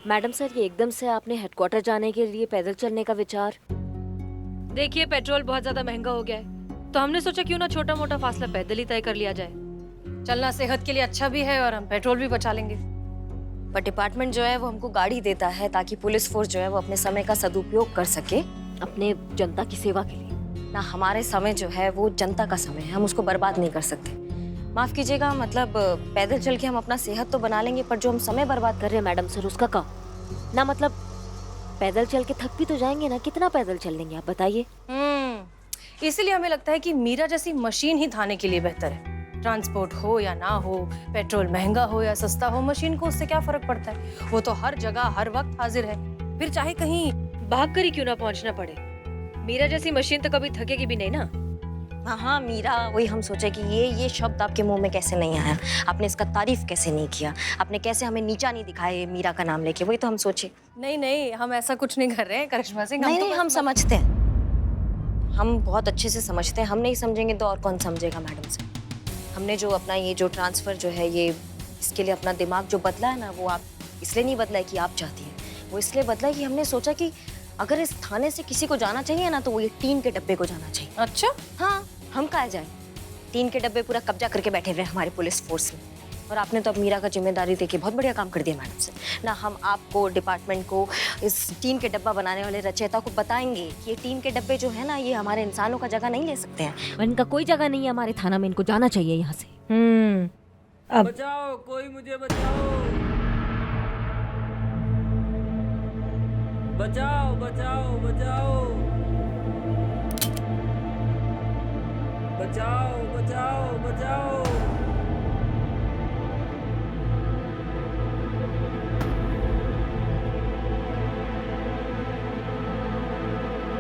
Madam sir, ये एकदम से आपने हेडक्वार्टर जाने के लिए पैदल चलने का विचार? देखिए, पेट्रोल बहुत ज्यादा महंगा हो गया है, तो हमने सोचा क्यों ना छोटा मोटा फासला पैदल ही तय कर लिया जाए। चलना सेहत के लिए अच्छा भी है और हम पेट्रोल भी बचा लेंगे। पर डिपार्टमेंट जो है वो हमको गाड़ी देता है ताकि पुलिस फोर्स जो है वो अपने समय का सदुपयोग कर सके अपने जनता की सेवा के लिए। ना। हमारे समय जो है वो जनता का समय है, हम उसको बर्बाद नहीं कर सकते। माफ कीजिएगा, मतलब पैदल चल के हम अपना सेहत तो बना लेंगे, पर जो हम समय बर्बाद कर रहे हैं मैडम सर, उसका का ना मतलब पैदल चल के थक भी तो जाएंगे ना। कितना पैदल चल लेंगे आप बताइए? इसीलिए हमें लगता है कि मीरा जैसी मशीन ही थाने के लिए बेहतर है। ट्रांसपोर्ट हो या ना हो, पेट्रोल महंगा हो या सस्ता हो, मशीन को उससे क्या फर्क पड़ता है। वो तो हर जगह हर वक्त हाजिर है, फिर चाहे कहीं भाग कर ही क्यों ना पहुंचना पड़े। मीरा जैसी मशीन तो कभी थकेगी भी नहीं ना। हाँ मीरा, वही हम सोचे कि ये शब्द आपके मुंह में कैसे नहीं आया, आपने इसका तारीफ कैसे नहीं किया, आपने कैसे हमें नीचा नहीं दिखाया मीरा का नाम लेके, वही तो हम सोचे। नहीं, हम ऐसा कुछ नहीं कर रहे हैं करिश्मा सिंह। नहीं, हम समझते हैं, हम बहुत अच्छे से समझते हैं। हम नहीं समझेंगे तो और कौन समझेगा मैडम से। हमने जो अपना ये जो ट्रांसफर जो है ये इसके लिए अपना दिमाग जो बदला है ना, वो आप इसलिए नहीं बदला है कि आप चाहती हैं, वो इसलिए बदला है कि हमने सोचा कि अगर इस थाने से किसी को जाना चाहिए ना तो वो ये टीन के डब्बे को जाना चाहिए। अच्छा, हाँ, हम कहाँ जाए। टीन के डब्बे पूरा कब्जा करके बैठे हुए हमारे पुलिस फोर्स में, और आपने तो अब मीरा का जिम्मेदारी देके बहुत बढ़िया काम कर दिया मैडम से ना। हम आपको, डिपार्टमेंट को, इस टीन के डब्बा बनाने वाले रचयिता को बताएंगे कि ये टीन के डब्बे जो है ना, ये हमारे इंसानों का जगह नहीं ले सकते हैं। इनका कोई जगह नहीं है हमारे थाना में, इनको जाना चाहिए यहाँ से। अब बचाओ, कोई मुझे बचाओ, बचाओ बचाओ बचाओ, बचाओ बचाओ बचाओ,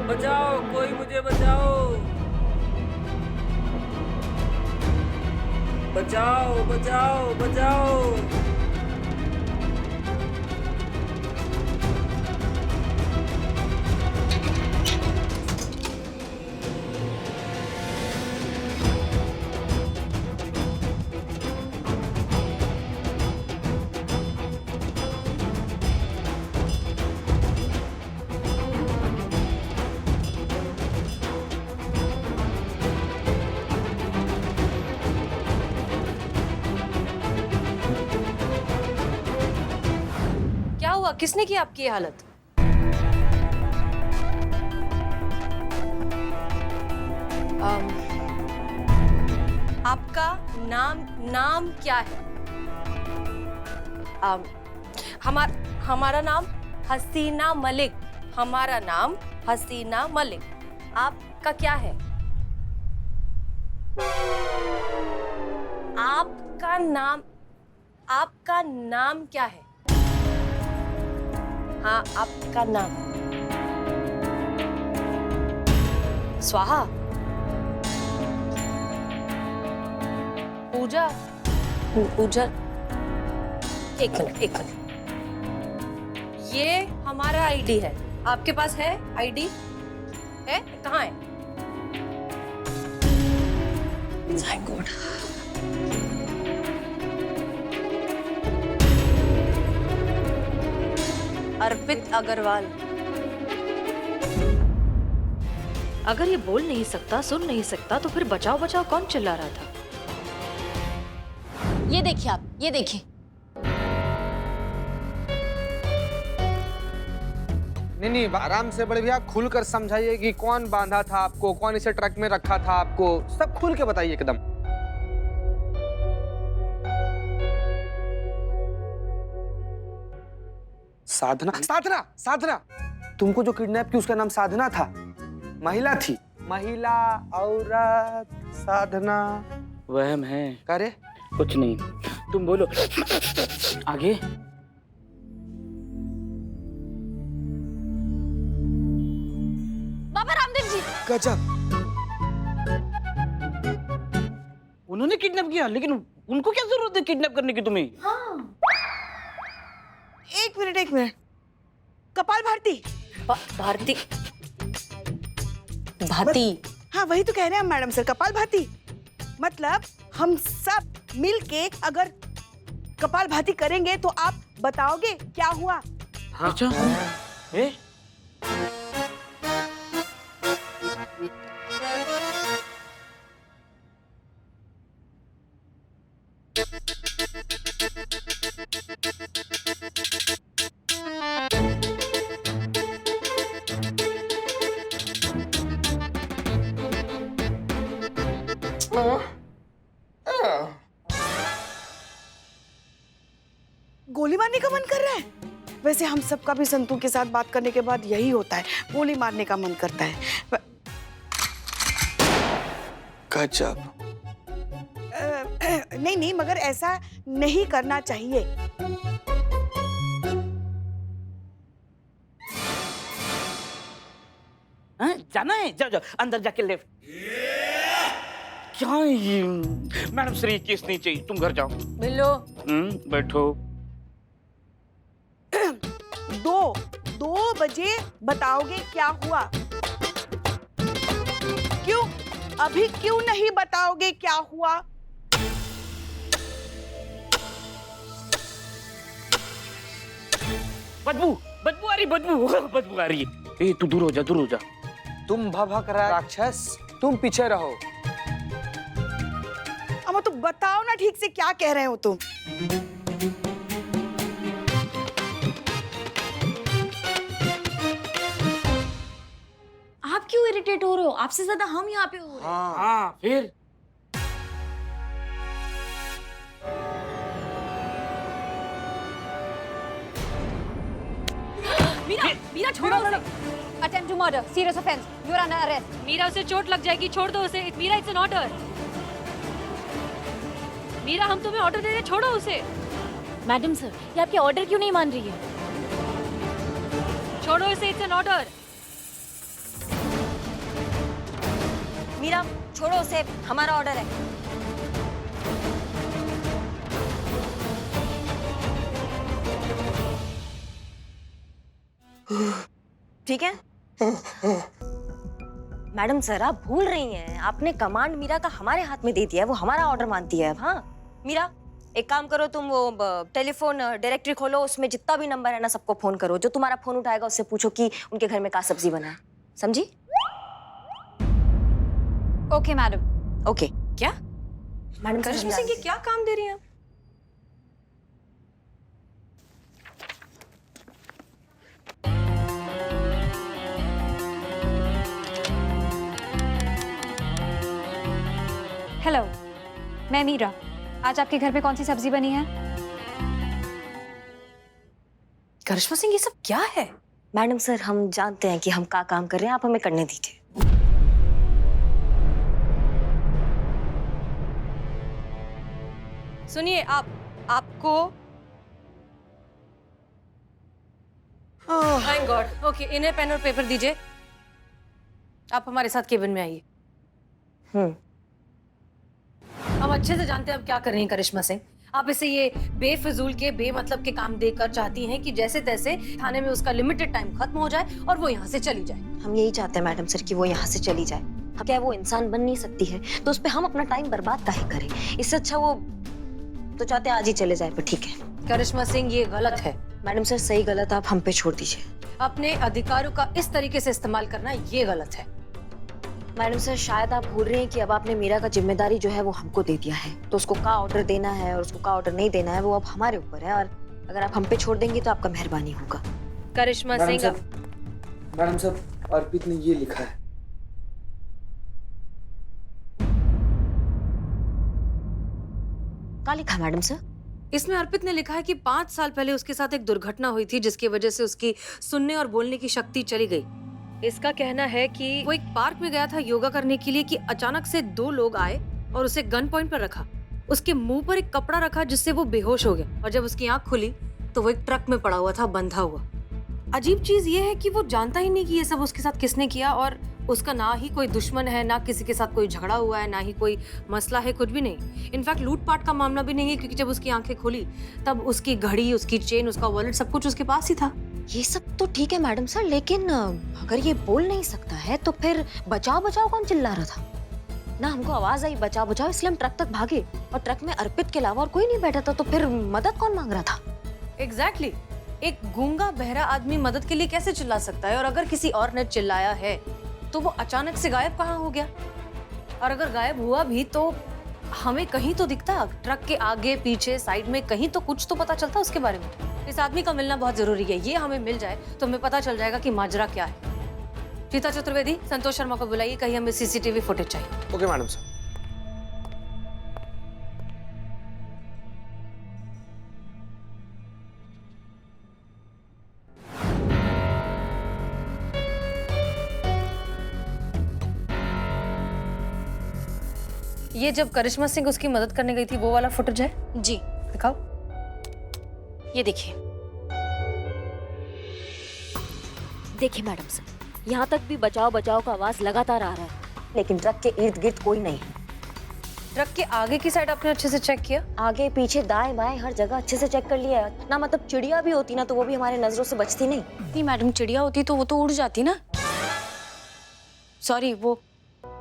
बचाओ, कोई मुझे बचाओ, बचाओ बचाओ बचाओ। क्या हुआ, किसने की आपकी ये हालत? आपका नाम क्या है? हमारा नाम हसीना मलिक। हमारा नाम हसीना मलिक। आपका क्या है? आपका नाम क्या है? हाँ, आपका नाम। स्वाहा। पूजा। पूजा। एक मिनट। ये हमारा आईडी है, आपके पास है आईडी? है? कहाँ है? Thank God. अर्पित अग्रवाल। अगर ये बोल नहीं सकता, सुन नहीं सकता, तो फिर बचाओ बचाओ कौन चिल्ला रहा था? ये देखिए आप, ये देखिए। नहीं, आराम से बड़े भैया, खुल कर समझाइए कि कौन बांधा था आपको, कौन इसे ट्रक में रखा था आपको, सब खुल के बताइए एकदम। साधना, तुमको जो किडनैप की उसका नाम साधना था? महिला थी? महिला, औरत, साधना? वहम है, करे कुछ नहीं, तुम बोलो आगे। बाबा रामदेव जी। गजब। उन्होंने किडनैप किया, लेकिन उनको क्या जरूरत है किडनैप करने की तुम्हें? हाँ। एक मिनट। कपाल भारती। भारती? भाती? हाँ, वही तो कह रहे हैं हम मैडम सर, कपाल भाती। मतलब हम सब मिलके अगर कपाल भाती करेंगे तो आप बताओगे क्या हुआ? अच्छा ए गोली मारने का मन कर रहा है? वैसे हम सबका भी संतू के साथ बात करने के बाद यही होता है, गोली मारने का मन करता है। गजब। नहीं नहीं, मगर ऐसा नहीं करना चाहिए। हाँ, जाना है? जाओ जाओ अंदर जाके लेफ्ट। क्या ये मैडम सर, ये केस नहीं चाहिए, तुम घर जाओ। बिल्लो, बैठो। 2 बजे बताओगे क्या हुआ? क्यों अभी क्यों नहीं बताओगे क्या हुआ? बदबू बदबू आ रही, बदबू आ रही है। ए तू दूर हो जा, दूर हो जा। तुम भभक राक्षस, तुम पीछे रहो। अम्मा तो बताओ ना ठीक से क्या कह रहे हो तुम? आप क्यों इरिटेट हो रहे हो? आपसे ज्यादा हम यहाँ पे हो रहे हैं। हाँ फिर मीरा छोड़ो उसे। Attempt to murder, serious offense. You are under arrest. Meera, उसे चोट लग जाएगी, छोड़ दो उसे। Meera, it's an order. Meera, हम तुम्हें ऑर्डर दे रहे, छोड़ो उसे। मैडम सर, ये आपके ऑर्डर क्यों नहीं मान रही है? छोड़ो इसे, इट्स एन ऑर्डर। मीरा छोड़ो उसे, हमारा ऑर्डर है। ठीक है मैडम सर, आप भूल रही हैं, आपने कमांड मीरा का हमारे हाथ में दे दिया है, वो हमारा ऑर्डर मानती है अब। हाँ मीरा, एक काम करो, तुम वो टेलीफोन डायरेक्टरी खोलो, उसमें जितना भी नंबर है ना सबको फोन करो। जो तुम्हारा फोन उठाएगा उससे पूछो कि उनके घर में क्या सब्जी बना है। समझी? Okay, madam. ओके। क्या? मैडम करिश्मा सिंह, ये क्या काम दे रही हैं आप? Hello, मैं मीरा। आज आपके घर पे कौन सी सब्जी बनी है? करिश्मा सिंह, ये सब क्या है? मैडम सर, हम जानते हैं कि हम क्या काम कर रहे हैं, आप हमें करने दीजिए। सुनिए, आपको थैंक गॉड। ओके, इन्हें पेन और पेपर दीजिए। आप हमारे साथ केबिन में आइए। हम अच्छे से जानते हैं आप क्या कर रही हैं करिश्मा सिंह। आप इसे ये बेफिजूल के बेमतलब के काम देकर चाहती हैं कि जैसे तैसे थाने में उसका लिमिटेड टाइम खत्म हो जाए और वो यहाँ से चली जाए। हम यही चाहते हैं मैडम सर कि वो यहाँ से चली जाए। क्या वो इंसान बन नहीं सकती है तो उस पे हम अपना टाइम बर्बाद काहे करें? इससे अच्छा वो तो चाहते हैं आज ही चले जाए, पर ठीक है। करिश्मा सिंह, ये गलत है। मैडम सर, सही गलत आप हम पे छोड़ दीजिए। अपने अधिकारों का इस तरीके से इस्तेमाल करना ये गलत है। मैडम सर, शायद आप भूल रही हैं कि अब आपने मीरा का जिम्मेदारी जो है वो हमको दे दिया है, तो उसको का ऑर्डर देना है और उसको का ऑर्डर नहीं देना है वो अब हमारे ऊपर है। और अगर आप हम पे छोड़ देंगे तो आपका मेहरबानी होगा। करिश्मा सिंह, मैडम साहब, अर्पित ने ये लिखा है। क्या लिखा मैडम सर? इसमें अर्पित ने लिखा है कि 5 साल पहले उसके साथ एक दुर्घटना हुई थी जिसकी वजह से उसकी सुनने और बोलने की शक्ति चली गई। इसका कहना है कि वो एक पार्क में गया था योगा करने के लिए कि अचानक से 2 लोग आए और उसे गन पॉइंट पर रखा। उसके मुंह पर एक कपड़ा रखा जिससे वो बेहोश हो गया और जब उसकी आंख खुली तो वो एक ट्रक में पड़ा हुआ था, बंधा हुआ। अजीब चीज ये है कि वो जानता ही नहीं कि ये सब उसके साथ किसने किया और उसका ना ही कोई दुश्मन है, ना किसी के साथ कोई झगड़ा हुआ है, ना ही कोई मसला है, कुछ भी नहीं। इनफैक्ट लूटपाट का मामला भी नहीं है क्योंकि जब उसकी आंखें खुली तब उसकी घड़ी, उसकी चेन, उसका वॉलेट सब कुछ उसके पास ही था। ये सब तो ठीक है मैडम सर, लेकिन अगर ये बोल नहीं सकता है तो फिर बचाओ बचाओ कौन चिल्ला रहा था? ना हमको आवाज आई बचाओ बचाओ, इसलिए हम ट्रक तक भागे और ट्रक में अर्पित के अलावा और कोई नहीं बैठा था, तो फिर मदद कौन मांग रहा था? एग्जैक्टली। एक गूंगा बहरा आदमी मदद के लिए कैसे चिल्ला सकता है? और अगर किसी और ने चिल्लाया है तो वो अचानक से गायब कहाँ हो गया? और अगर गायब हुआ भी तो हमें कहीं तो दिखता, ट्रक के आगे पीछे साइड में कहीं तो कुछ तो पता चलता उसके बारे में। इस आदमी का मिलना बहुत जरूरी है। ये हमें मिल जाए तो हमें पता चल जाएगा कि माजरा क्या है। रीता चतुर्वेदी, संतोष शर्मा को बुलाइए, कहीं हमें सीसीटीवी फुटेज चाहिए। ओके मैडम साहब। ये जब करिश्मा सिंह उसकी मदद करने गई थी वो वाला फुटेज है? जी, दिखाओ। ये देखिए। देखिए मैडम साहब, यहाँ तक भी बचाओ बचाओ का आवाज लगातार आ रहा है, लेकिन ट्रक के इर्द गिर्द कोई नहीं है। ट्रक के आगे की साइड आपने अच्छे से चेक किया? आगे पीछे दाएं बाएं हर जगह अच्छे से चेक कर लिया है ना। मतलब चिड़िया भी होती ना तो वो भी हमारे नजरों से बचती नहीं। नहीं मैडम, चिड़िया होती तो वो तो उड़ जाती ना। सॉरी, वो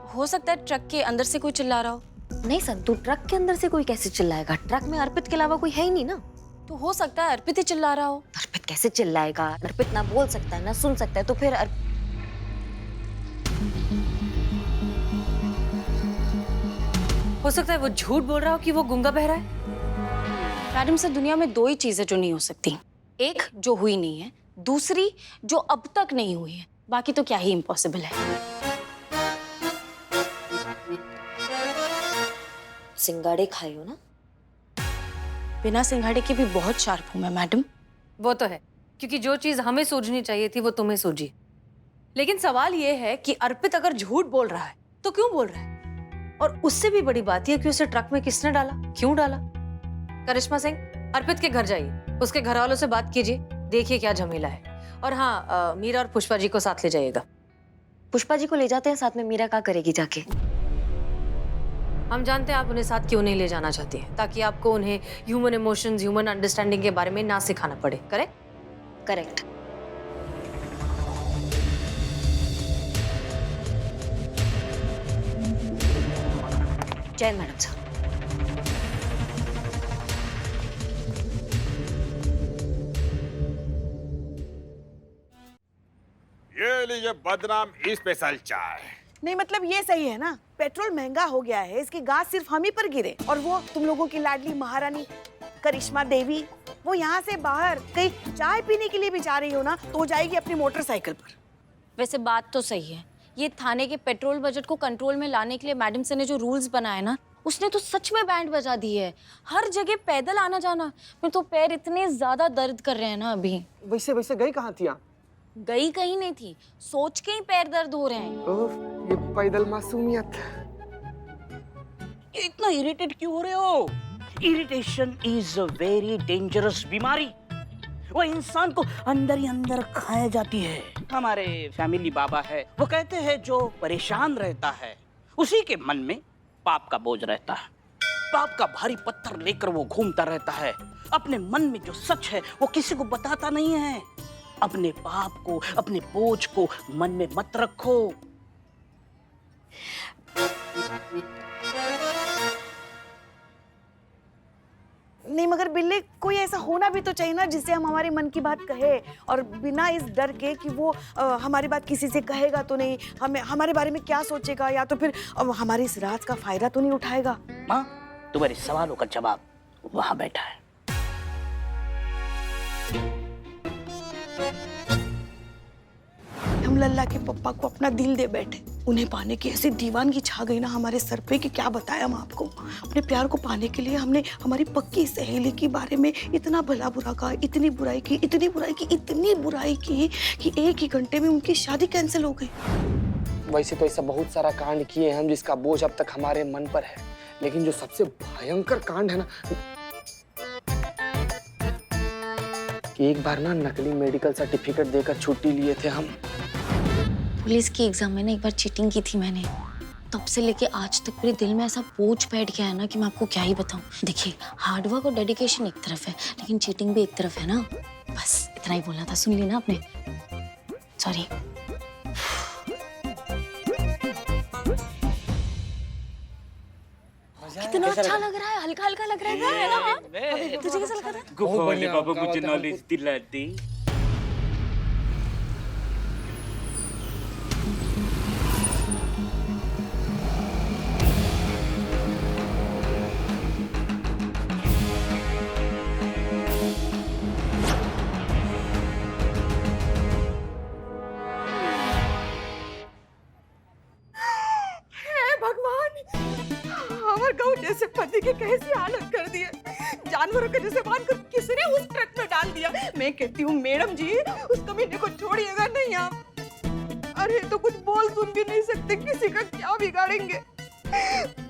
हो सकता है ट्रक के अंदर से कोई चिल्ला रहा हो। नहीं संतू, ट्रक के अंदर से कोई कैसे चिल्लाएगा? ट्रक में अर्पित के अलावा कोई है ही नहीं ना। तो हो सकता है अर्पित ही चिल्ला रहा हो। अर्पित कैसे चिल्लाएगा? अर्पित ना बोल सकता है ना सुन सकता है, तो फिर हो सकता है वो झूठ बोल रहा हो कि वो गूंगा बहरा है। मैडम सर, दुनिया में दो ही चीजें जो नहीं हो सकती, एक जो हुई नहीं है, दूसरी जो अब तक नहीं हुई है। बाकी तो क्या ही इम्पॉसिबल है। सिंगाड़े खाए हो ना? बिना सिंघाड़े के भी बहुत शार्प हूं मैं मैडम। वो तो है, क्योंकि जो चीज हमें सूझनी चाहिए थी वो तुम्हें सूझी। लेकिन सवाल ये है कि अर्पित अगर झूठ बोल रहा है तो क्यों बोल रहा है? और उससे भी बड़ी बात यह कि उसे ट्रक में किसने डाला, क्यों डाला? करिश्मा सिंह, अर्पित के घर जाइए, उसके घर वालों से बात कीजिए, देखिए क्या झमेला है। और हाँ, मीरा और पुष्पा जी को साथ ले जाइएगा। पुष्पा जी को ले जाते हैं साथ में, मीरा क्या करेगी जाके? हम जानते हैं आप उन्हें साथ क्यों नहीं ले जाना चाहती हैं, ताकि आपको उन्हें ह्यूमन इमोशंस, ह्यूमन अंडरस्टैंडिंग के बारे में ना सिखाना पड़े। करेक्ट? करेक्ट। जय मैडम साहब। ये लीजिए बदनाम स्पेशल चाय। नहीं मतलब ये सही है ना, पेट्रोल महंगा हो गया है, इसकी गाज सिर्फ हम ही पर गिरे। और वो तुम लोगों की लाडली महारानी करिश्मा देवी, वो यहाँ से बाहर कहीं चाय पीने के लिए भी जा रही हो ना तो जाएगी अपनी मोटरसाइकिल पर। वैसे बात तो सही है, ये थाने के पेट्रोल बजट को कंट्रोल में लाने के लिए मैडम सर ने जो रूल्स बनाए ना, उसने तो सच में बैंड बजा दी है। हर जगह पैदल आना जाना, मेरे तो पैर इतने ज्यादा दर्द कर रहे हैं ना अभी। वैसे वैसे गई कहाँ थी आप? गई कहीं नहीं थी, सोच के ही पैर दर्द हो रहे हैं। ओह, ये पैदल मासूमियत। ये इतना इरिटेट क्यों हो रहे हो? Irritation is a very dangerous बीमारी। वो इंसान को अंदर ही अंदर खाया जाती है। हमारे फैमिली बाबा है, वो कहते हैं जो परेशान रहता है उसी के मन में पाप का बोझ रहता है। पाप का भारी पत्थर लेकर वो घूमता रहता है। अपने मन में जो सच है वो किसी को बताता नहीं है। अपने पाप को, अपने बोझ को मन में मत रखो। नहीं मगर बिल्ले, कोई ऐसा होना भी तो चाहिए ना जिससे हम हमारे मन की बात कहे, और बिना इस डर के कि वो हमारी बात किसी से कहेगा तो नहीं, हमें हमारे बारे में क्या सोचेगा, या तो फिर हमारी इस राज का फायदा तो नहीं उठाएगा। माँ, तुम्हारे सवालों का जवाब वहां बैठा है। हम लल्ला के पप्पा को अपना दिल दे बैठे, उन्हें पाने की ऐसी दीवानगी छा गई ना हमारे सर पे कि क्या बताएं हम आपको। अपने प्यार को पाने के लिए हमने हमारी पक्की सहेली के बारे में इतना भला बुरा कहा, इतनी बुराई की, इतनी बुराई की, इतनी बुराई की कि एक ही घंटे में उनकी शादी कैंसिल हो गई। वैसे तो ऐसा बहुत सारा कांड किए हम जिसका बोझ अब तक हमारे मन पर है, लेकिन जो सबसे भयंकर कांड है ना, कि एक बार ना नकली मेडिकल सर्टिफिकेट देकर छुट्टी लिए थे हम। पुलिस की एग्जाम में ना एक बार चीटिंग की थी मैंने, तब से लेके आज तक मेरे दिल में ऐसा बोझ बैठ गया है ना कि मैं आपको क्या ही बताऊं। देखिए, हार्डवर्क और डेडिकेशन एक तरफ है, लेकिन चीटिंग भी एक तरफ है ना। बस इतना ही बोलना था, सुन ली ना आपने? सॉरी। कितना अच्छा लग रहा है, हल्का हल्का लग रहा है ना? हाँ? तुझे कैसा लग रहा है? गुफा वाले बढ़िया, बाबा क्या मुझे बात है, नॉलेज दिला दी। भगवान, हमारे गाँव जैसे पति के कैसी हालत कर दी है। जानवरों के जैसे बांध कर किसने उस ट्रक में डाल दिया। मैं कहती हूँ मैडम जी, उस कमीने को छोड़िएगा नहीं आप। अरे तो कुछ बोल सुन भी नहीं सकते, किसी का क्या बिगाड़ेंगे।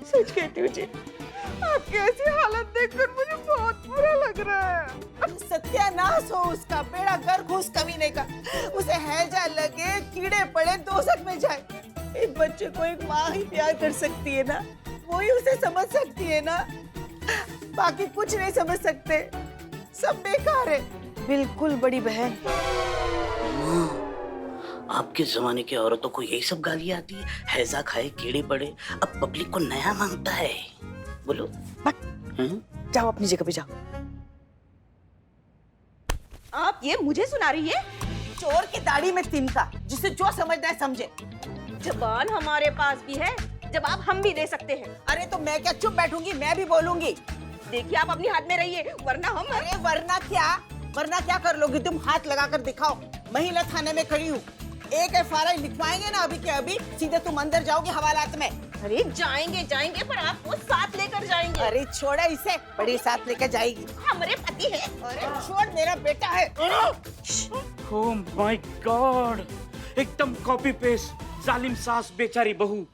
सच कहती हूँ जी, आपकी ऐसी हालत देखकर मुझे बहुत बुरा लग रहा है। सत्यानाश हो उसका, बेड़ा गर्क हो उस कमीने का। उसे हैजा लगे, कीड़े पड़े, दोजख में जाए। एक बच्चे को एक माँ ही प्यार कर सकती है ना, वो ही उसे समझ सकती है ना। बाकी कुछ नहीं समझ सकते, सब बेकार है। बिल्कुल बड़ी बहन। आपके जमाने की औरतों को यही सब गालियां आती है, हैजा खाए कीड़े पड़े। अब पब्लिक को नया मांगता है। बोलो जाओ अपनी जगह पे जाओ। आप ये मुझे सुना रही है? चोर की दाढ़ी में तिनका, जिसे जो समझना है समझे। जबान हमारे पास भी है, जवाब हम भी दे सकते हैं। अरे तो मैं क्या चुप बैठूंगी? मैं भी बोलूंगी। देखिए आप अपनी हाथ में रहिए, वरना हम। अरे वरना क्या कर लोगी तुम? हाथ लगाकर दिखाओ। महिला थाने में खड़ी हूँ, एक FIR लिखवाएंगे ना अभी के अभी, सीधे तुम अंदर जाओगी हवालात में। अरे जाएंगे पर आपको साथ लेकर जाएंगे। अरे छोड़ा इसे, बड़ी साथ लेकर जाएगी। हमारे पति है। अरे छोड़, मेरा बेटा है। ओह माय गॉड, एकदम कॉपी पेस्ट। जालिम सास बेचारी बहू,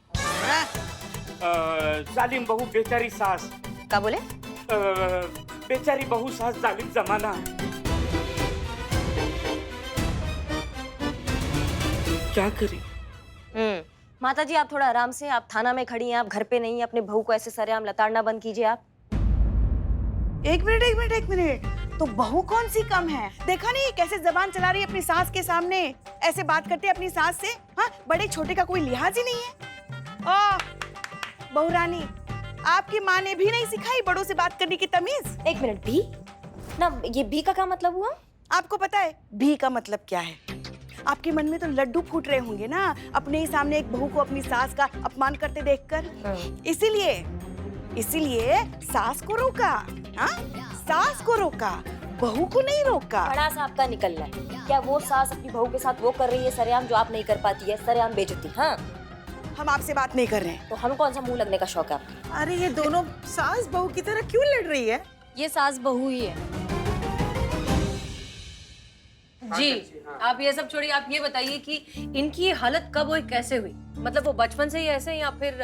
जालिम बहू बेचारी सास। क्या बोले? बेचारी बहू सास जालिम जमाना। क्या करी? माता जी आप थोड़ा आराम से, आप थाना में खड़ी हैं, आप घर पे नहीं हैं। अपने बहू को ऐसे सरेआम लताड़ना बंद कीजिए आप। एक मिनट। तो बहू कौन सी कम है? देखा नहीं कैसे जबान चला रही है अपनी सास के सामने, ऐसे बात करते अपनी सास से। हाँ, बड़े छोटे का कोई लिहाज ही नहीं है। ओ बहू रानी, आपकी माँ ने भी नहीं सिखाई बड़ों से बात करने की तमीज? एक मिनट, भी ना, ये भी का क्या मतलब हुआ? आपको पता है भी का मतलब क्या है? आपके मन में तो लड्डू फूट रहे होंगे ना, अपने ही सामने एक बहू को अपनी सास का अपमान करते देखकर। इसीलिए सास को रोका। हाँ, सास को रोका, बहू को नहीं रोका। बड़ा सा आपका निकल रहा है। क्या वो सास अपनी बहू के साथ वो कर रही है सरेआम जो आप नहीं कर पाती है? सरेआम बेइज्जती। हाँ, हम आपसे बात नहीं कर रहे हैं। तो हम कौन सा मुंह लगने का शौक है आपका? अरे ये दोनों सास बहू की तरह क्यों लड़ रही है? ये सास बहू ही है जी। आप ये सब छोड़िए, आप ये बताइए कि इनकी ये हालत कब हुई, कैसे हुई? मतलब वो बचपन से ही ऐसे, या फिर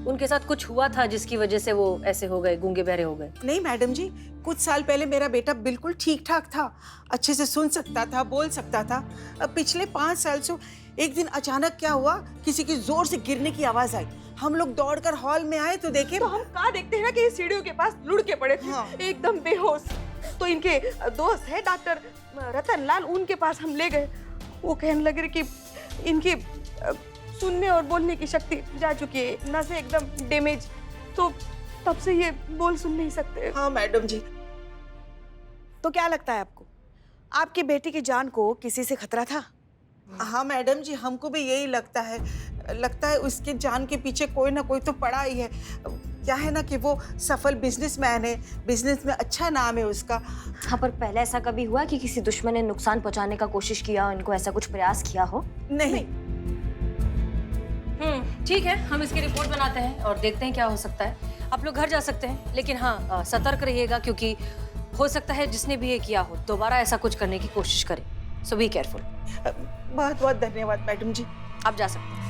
उनके साथ कुछ हुआ था जिसकी वजह से वो ऐसे हो गए, गूंगे बहरे हो गए? नहीं मैडम जी, कुछ साल पहले मेरा बेटा बिल्कुल ठीक ठाक था, अच्छे से सुन सकता था, बोल सकता था। अब पिछले 5 साल से एक दिन अचानक क्या हुआ, किसी की जोर से गिरने की आवाज आई। हम लोग दौड़कर हॉल में आए तो देखे, तो हम कहाँ देखते हैं ना कि ये सीढ़ियों के पास लुढ़के पड़े थे। हाँ। एकदम बेहोश। तो इनके दोस्त है डॉक्टर रतनलाल, उनके पास हम ले गए। वो कहने लगे कि इनकी सुनने और बोलने की शक्ति जा चुकी है, नसें एकदम डैमेज, तो तब से ये बोल सुन नहीं सकते। हाँ मैडम जी। तो क्या लगता है आपको, आपकी बेटी की जान को किसी से खतरा था? हाँ मैडम जी, हमको भी यही लगता है उसके जान के पीछे कोई ना कोई तो पड़ा ही है। क्या है ना कि वो सफल बिजनेसमैन है, बिजनेस में अच्छा नाम है उसका। हाँ, पर पहले ऐसा कभी हुआ कि किसी दुश्मन ने नुकसान पहुंचाने का कोशिश किया हो, इनको ऐसा कुछ प्रयास किया हो? नहीं। ठीक है, हम इसकी रिपोर्ट बनाते हैं और देखते हैं क्या हो सकता है। आप लोग घर जा सकते हैं, लेकिन हाँ सतर्क रहिएगा, क्योंकि हो सकता है जिसने भी ये किया हो दोबारा ऐसा कुछ करने की कोशिश करे। सो बी केयरफुल। बहुत बहुत धन्यवाद मैडम जी। आप जा सकते हैं।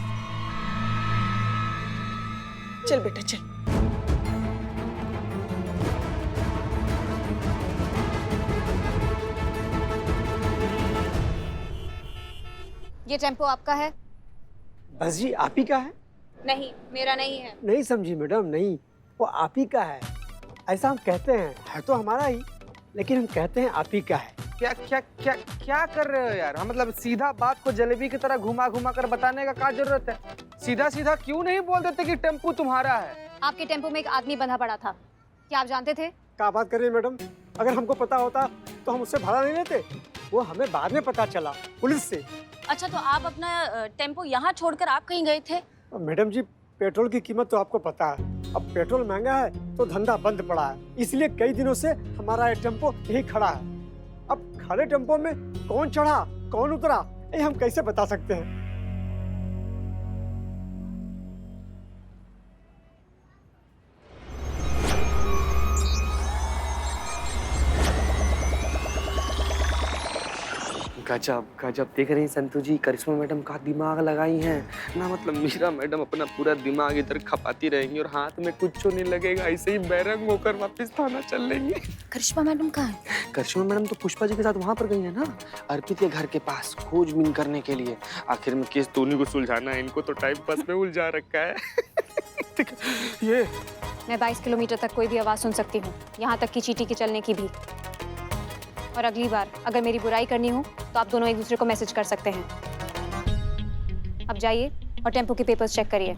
चल बेटा चल। ये टेम्पो आपका है? बस जी, आप ही का है? नहीं, मेरा नहीं है। नहीं समझी मैडम, नहीं, वो आप ही का है। ऐसा हम कहते हैं, है तो हमारा ही, लेकिन हम कहते हैं आप ही का है। क्या क्या क्या क्या कर रहे हो यार? हम मतलब सीधा बात को जलेबी की तरह घुमा घुमा कर बताने का क्या जरूरत है? सीधा सीधा क्यों नहीं बोल देते कि टेम्पू तुम्हारा है? आपके टेम्पो में एक आदमी बंधा पड़ा था, क्या आप जानते थे? क्या बात कर रही है मैडम? अगर हमको पता होता तो हम उससे भाड़ा नहीं लेते। वो हमें बाद में पता चला पुलिस से। अच्छा, तो आप अपना टेम्पो यहाँ छोड़कर आप कहीं गए थे? मैडम जी, पेट्रोल की कीमत तो आपको पता है। अब पेट्रोल महंगा है तो धंधा बंद पड़ा है, इसलिए कई दिनों से हमारा ये टेम्पो यही खड़ा है। अब खड़े टेम्पो में कौन चढ़ा कौन उतरा ये हम कैसे बता सकते हैं? गजब गजब, देख रही हैं संतू जी, करिश्मा मैडम का दिमाग लगाई हैं ना। मतलब मीरा मैडम अपना पूरा दिमाग इधर खपाती रहेंगी और हाथ में कुछ नहीं लगेगा, ऐसे ही बैरंग होकर वापस थाना चल लेंगे। करिश्मा मैडम कहाँ है? करिश्मा मैडम तो पुष्पा जी के साथ वहां पर गई है ना, अर्पित के घर के पास खोजबीन करने के लिए। आखिर में केस तो उन्हीं को सुलझाना है, इनको तो टाइम पास में उलझा रखा है। ये मैं 22 किलोमीटर तक कोई भी आवाज़ सुन सकती हूँ, यहाँ तक कि चींटी के चलने की भी। और अगली बार अगर मेरी बुराई करनी हो तो आप दोनों एक दूसरे को मैसेज कर सकते हैं। अब जाइए और टेम्पो के पेपर्स चेक करिए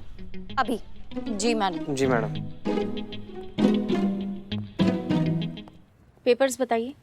अभी। जी मैडम। जी मैडम। पेपर्स बताइए।